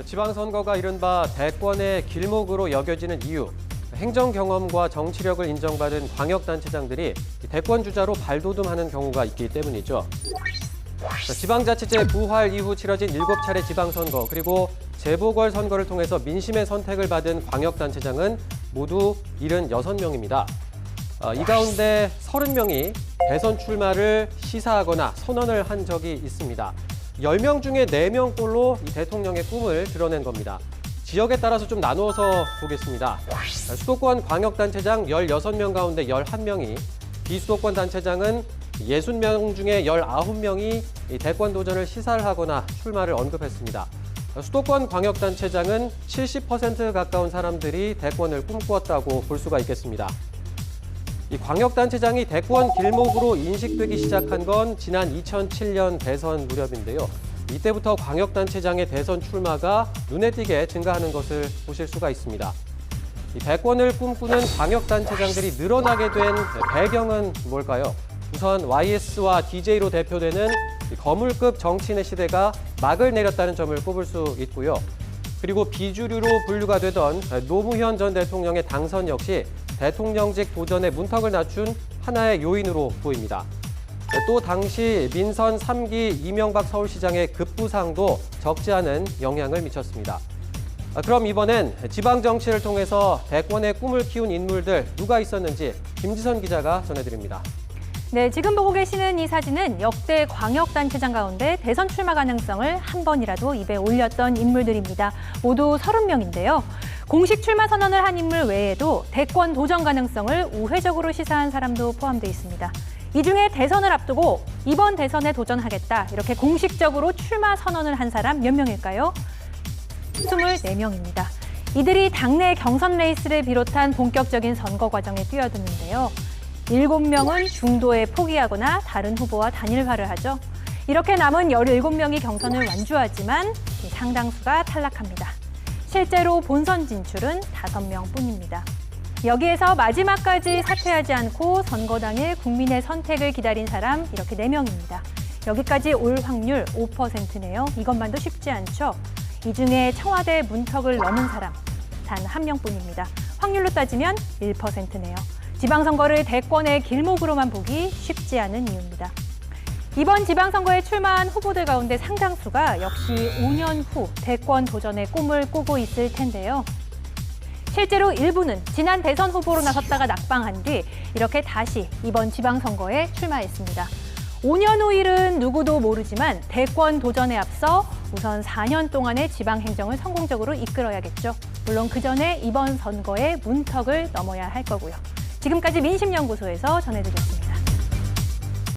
지방선거가 이른바 대권의 길목으로 여겨지는 이유, 행정 경험과 정치력을 인정받은 광역단체장들이 대권 주자로 발돋움하는 경우가 있기 때문이죠. 지방자치제 부활 이후 치러진 7차례 지방선거, 그리고 재보궐선거를 통해서 민심의 선택을 받은 광역단체장은 모두 76명입니다. 이 가운데 30명이 대선 출마를 시사하거나 선언을 한 적이 있습니다. 10명 중에 4명꼴로 이 대통령의 꿈을 드러낸 겁니다. 지역에 따라서 좀 나누어서 보겠습니다. 수도권 광역단체장 16명 가운데 11명이, 비수도권 단체장은 60명 중에 19명이 이 대권 도전을 시사를 하거나 출마를 언급했습니다. 수도권 광역단체장은 70% 가까운 사람들이 대권을 꿈꾸었다고 볼 수가 있겠습니다. 이 광역단체장이 대권 길목으로 인식되기 시작한 건 지난 2007년 대선 무렵인데요. 이때부터 광역단체장의 대선 출마가 눈에 띄게 증가하는 것을 보실 수가 있습니다. 이 대권을 꿈꾸는 광역단체장들이 늘어나게 된 배경은 뭘까요? 우선 YS와 DJ로 대표되는 거물급 정치인의 시대가 막을 내렸다는 점을 꼽을 수 있고요. 그리고 비주류로 분류가 되던 노무현 전 대통령의 당선 역시 대통령직 도전의 문턱을 낮춘 하나의 요인으로 보입니다. 또 당시 민선 3기 이명박 서울시장의 급부상도 적지 않은 영향을 미쳤습니다. 그럼 이번엔 지방 정치를 통해서 대권의 꿈을 키운 인물들 누가 있었는지 김지선 기자가 전해드립니다. 네, 지금 보고 계시는 이 사진은 역대 광역단체장 가운데 대선 출마 가능성을 한 번이라도 입에 올렸던 인물들입니다. 모두 30명인데요. 공식 출마 선언을 한 인물 외에도 대권 도전 가능성을 우회적으로 시사한 사람도 포함되어 있습니다. 이 중에 대선을 앞두고 이번 대선에 도전하겠다, 이렇게 공식적으로 출마 선언을 한 사람 몇 명일까요? 24명입니다. 이들이 당내 경선 레이스를 비롯한 본격적인 선거 과정에 뛰어드는데요. 7명은 중도에 포기하거나 다른 후보와 단일화를 하죠. 이렇게 남은 17명이 경선을 완주하지만 상당수가 탈락합니다. 실제로 본선 진출은 5명뿐입니다. 여기에서 마지막까지 사퇴하지 않고 선거 당일 국민의 선택을 기다린 사람 이렇게 4명입니다. 여기까지 올 확률 5%네요. 이것만도 쉽지 않죠. 이 중에 청와대 문턱을 넘은 사람 단 1명뿐입니다. 확률로 따지면 1%네요. 지방선거를 대권의 길목으로만 보기 쉽지 않은 이유입니다. 이번 지방선거에 출마한 후보들 가운데 상당수가 역시 5년 후 대권 도전의 꿈을 꾸고 있을 텐데요. 실제로 일부는 지난 대선 후보로 나섰다가 낙방한 뒤 이렇게 다시 이번 지방선거에 출마했습니다. 5년 후 일은 누구도 모르지만 대권 도전에 앞서 우선 4년 동안의 지방행정을 성공적으로 이끌어야겠죠. 물론 그 전에 이번 선거의 문턱을 넘어야 할 거고요. 지금까지 민심연구소에서 전해드렸습니다.